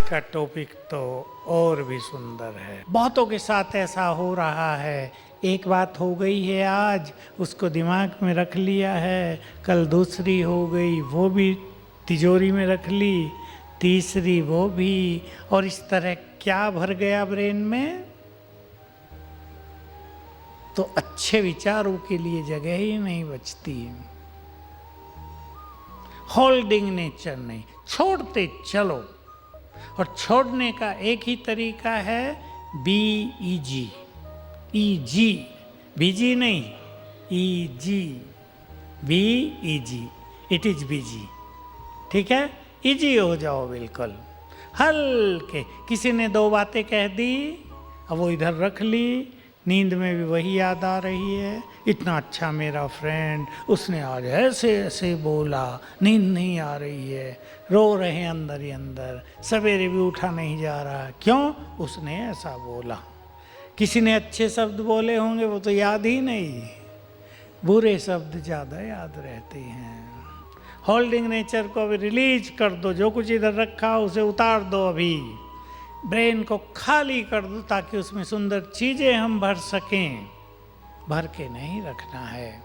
का टॉपिक तो और भी सुंदर है। बहुतों के साथ ऐसा हो रहा है। एक बात हो गई है आज, उसको दिमाग में रख लिया है, कल दूसरी हो गई, वो भी तिजोरी में रख ली, तीसरी वो भी, और इस तरह क्या भर गया ब्रेन में, तो अच्छे विचारों के लिए जगह ही नहीं बचती। होल्डिंग नेचर नहीं, छोड़ते चलो। और छोड़ने का एक ही तरीका है, BEG, EG, BG नहीं, EG, BEG, it is BG, ठीक है। इजी हो जाओ बिल्कुल, हल्के। किसी ने दो बातें कह दी, अब वो इधर रख ली, नींद में भी वही याद आ रही है, इतना अच्छा मेरा फ्रेंड, उसने आज ऐसे ऐसे बोला, नींद नहीं आ रही है, रो रहे हैं अंदर ही अंदर, सवेरे भी उठा नहीं जा रहा, क्यों? उसने ऐसा बोला। किसी ने अच्छे शब्द बोले होंगे, वो तो याद ही नहीं, बुरे शब्द ज़्यादा याद रहते हैं। होल्डिंग नेचर को अभी रिलीज कर दो, जो कुछ इधर रखा उसे उतार दो, अभी ब्रेन को खाली कर दो, ताकि उसमें सुंदर चीज़ें हम भर सकें। भर के नहीं रखना है।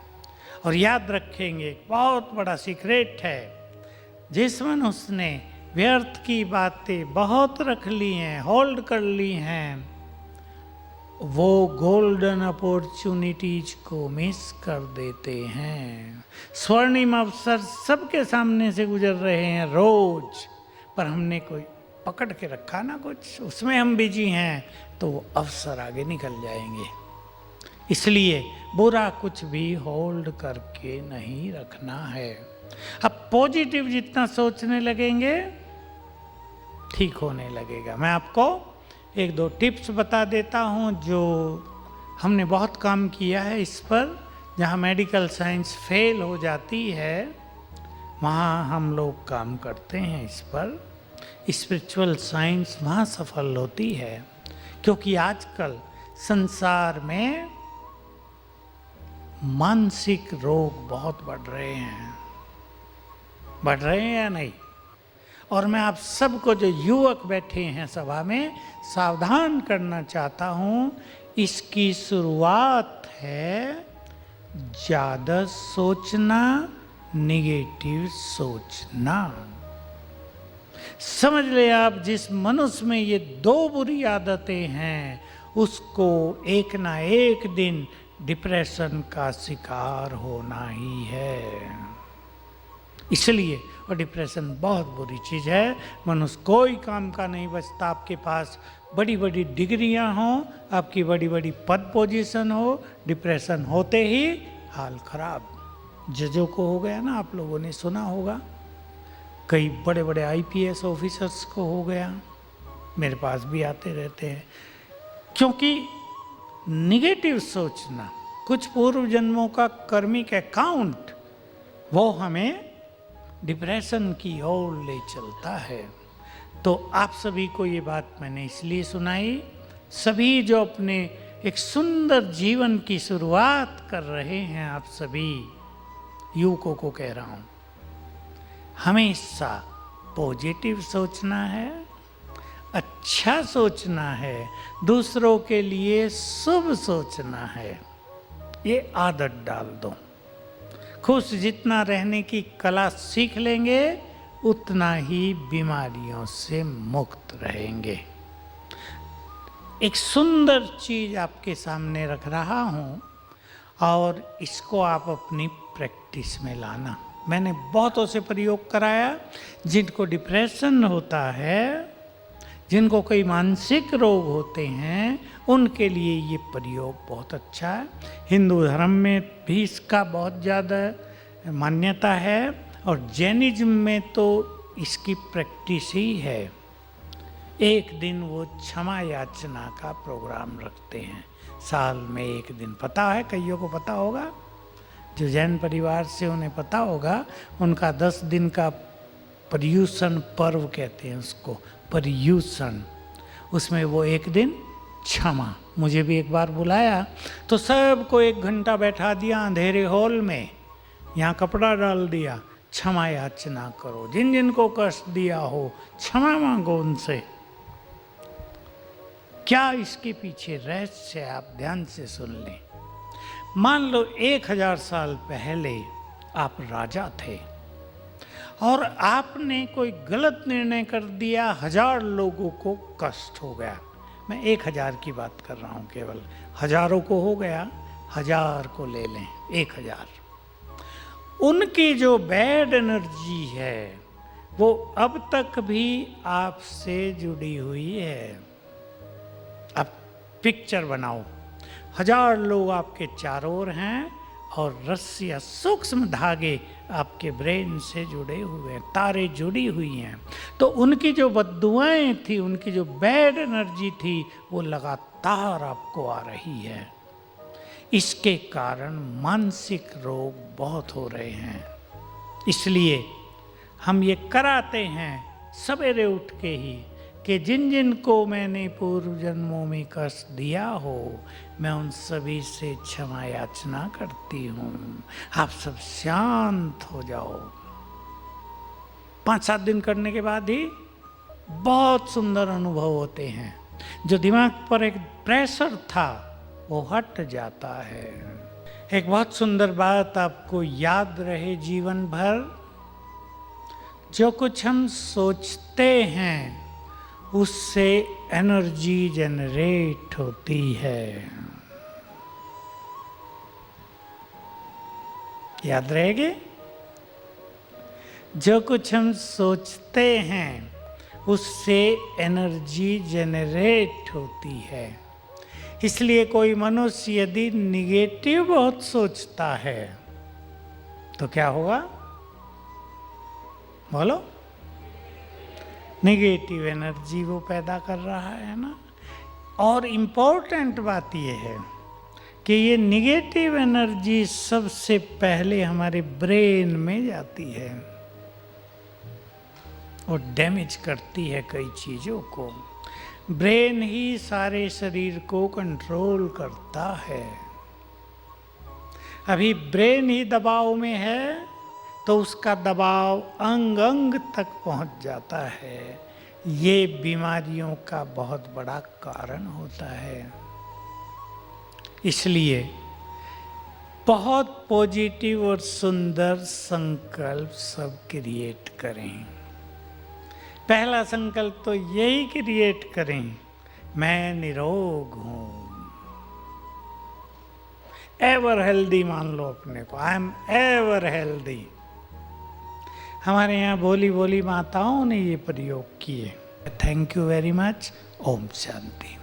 और याद रखेंगे, बहुत बड़ा सीक्रेट है, जिस मनुष्य ने व्यर्थ की बातें बहुत रख ली हैं, होल्ड कर ली हैं, वो गोल्डन अपॉर्चुनिटीज को मिस कर देते हैं। स्वर्णिम अवसर सबके सामने से गुजर रहे हैं रोज, पर हमने कोई पकड़ के रखा ना कुछ, उसमें हम बिजी हैं, तो वो अवसर आगे निकल जाएंगे। इसलिए बुरा कुछ भी होल्ड करके नहीं रखना है। अब पॉजिटिव जितना सोचने लगेंगे, ठीक होने लगेगा। मैं आपको एक दो टिप्स बता देता हूँ, जो हमने बहुत काम किया है इस पर। जहाँ मेडिकल साइंस फेल हो जाती है, वहाँ हम लोग काम करते हैं इस पर। स्पिरिचुअल साइंस वहाँ सफल होती है, क्योंकि आजकल संसार में मानसिक रोग बहुत बढ़ रहे हैं। बढ़ रहे हैं या नहीं? और मैं आप सबको, जो युवक बैठे हैं सभा में, सावधान करना चाहता हूँ। इसकी शुरुआत है ज़्यादा सोचना, निगेटिव सोचना। समझ ले आप, जिस मनुष्य में ये दो बुरी आदतें हैं, उसको एक ना एक दिन डिप्रेशन का शिकार होना ही है। इसलिए, और डिप्रेशन बहुत बुरी चीज़ है। मनुष्य कोई काम का नहीं बचता। आपके पास बड़ी बड़ी डिग्रियां हों, आपकी बड़ी बड़ी पद पोजीशन हो, डिप्रेशन होते ही हाल खराब। जजों को हो गया ना, आप लोगों ने सुना होगा, कई बड़े बड़े IPS ऑफिसर्स को हो गया, मेरे पास भी आते रहते हैं। क्योंकि निगेटिव सोचना, कुछ पूर्व जन्मों का कर्मिक अकाउंट, वो हमें डिप्रेशन की ओर ले चलता है। तो आप सभी को ये बात मैंने इसलिए सुनाई, सभी जो अपने एक सुंदर जीवन की शुरुआत कर रहे हैं, आप सभी युवकों को कह रहा हूँ, हमेशा पॉजिटिव सोचना है, अच्छा सोचना है, दूसरों के लिए शुभ सोचना है। ये आदत डाल दो। खुश जितना रहने की कला सीख लेंगे, उतना ही बीमारियों से मुक्त रहेंगे। एक सुंदर चीज आपके सामने रख रहा हूँ, और इसको आप अपनी प्रैक्टिस में लाना। मैंने बहुतों से प्रयोग कराया, जिनको डिप्रेशन होता है, जिनको कोई मानसिक रोग होते हैं, उनके लिए ये प्रयोग बहुत अच्छा है। हिंदू धर्म में भी इसका बहुत ज़्यादा मान्यता है, और जैनिज्म में तो इसकी प्रैक्टिस ही है। एक दिन वो क्षमा याचना का प्रोग्राम रखते हैं, साल में एक दिन। पता है, कईयों को पता होगा, जो जैन परिवार से उन्हें पता होगा, उनका 10 दिन का पर्यूषण पर्व कहते हैं उसको, पर्यूषण। उसमें वो एक दिन क्षमा। मुझे भी एक बार बुलाया, तो सबको 1 घंटा बैठा दिया अंधेरे हॉल में, यहाँ कपड़ा डाल दिया, क्षमा याचना करो, जिन जिन को कष्ट दिया हो क्षमा मांगो उनसे। क्या इसके पीछे रहस्य है, आप ध्यान से सुन लें। मान लो 1000 साल पहले आप राजा थे और आपने कोई गलत निर्णय कर दिया, 1000 लोगों को कष्ट हो गया। मैं 1000 की बात कर रहा हूं, केवल हजारों को हो गया, 1000 को ले लें, 1000। उनकी जो बैड एनर्जी है वो अब तक भी आपसे जुड़ी हुई है। अब पिक्चर बनाओ, 1000 लोग आपके चारों ओर हैं और रस्सियां, सूक्ष्म धागे आपके ब्रेन से जुड़े हुए हैं, तारे जुड़ी हुई हैं। तो उनकी जो बद्दुआएं थी, उनकी जो बैड एनर्जी थी, वो लगातार आपको आ रही है। इसके कारण मानसिक रोग बहुत हो रहे हैं। इसलिए हम ये कराते हैं सवेरे उठ के ही कि जिन जिन को मैंने पूर्व जन्मों में कष्ट दिया हो, मैं उन सभी से क्षमा याचना करती हूँ। आप सब शांत हो जाओ। 5-7 दिन करने के बाद ही बहुत सुंदर अनुभव होते हैं। जो दिमाग पर एक प्रेशर था वो हट जाता है। एक बहुत सुंदर बात आपको याद रहे जीवन भर, जो कुछ हम सोचते हैं उससे एनर्जी जनरेट होती है। याद रहेगी? जो कुछ हम सोचते हैं उससे एनर्जी जनरेट होती है। इसलिए कोई मनुष्य यदि निगेटिव बहुत सोचता है तो क्या होगा? बोलो। नेगेटिव एनर्जी वो पैदा कर रहा है ना। और इम्पोर्टेंट बात यह है कि ये नेगेटिव एनर्जी सबसे पहले हमारे ब्रेन में जाती है और डैमेज करती है कई चीज़ों को। ब्रेन ही सारे शरीर को कंट्रोल करता है। अभी ब्रेन ही दबाव में है तो उसका दबाव अंग अंग तक पहुंच जाता है। ये बीमारियों का बहुत बड़ा कारण होता है। इसलिए बहुत पॉजिटिव और सुंदर संकल्प सब क्रिएट करें। पहला संकल्प तो यही क्रिएट करें, मैं निरोग हूं, एवर हेल्दी मान लो अपने को, आई एम एवर हेल्दी। हमारे यहाँ भोली भोली माताओं ने ये प्रयोग किए। Thank you very much. ओम शांति।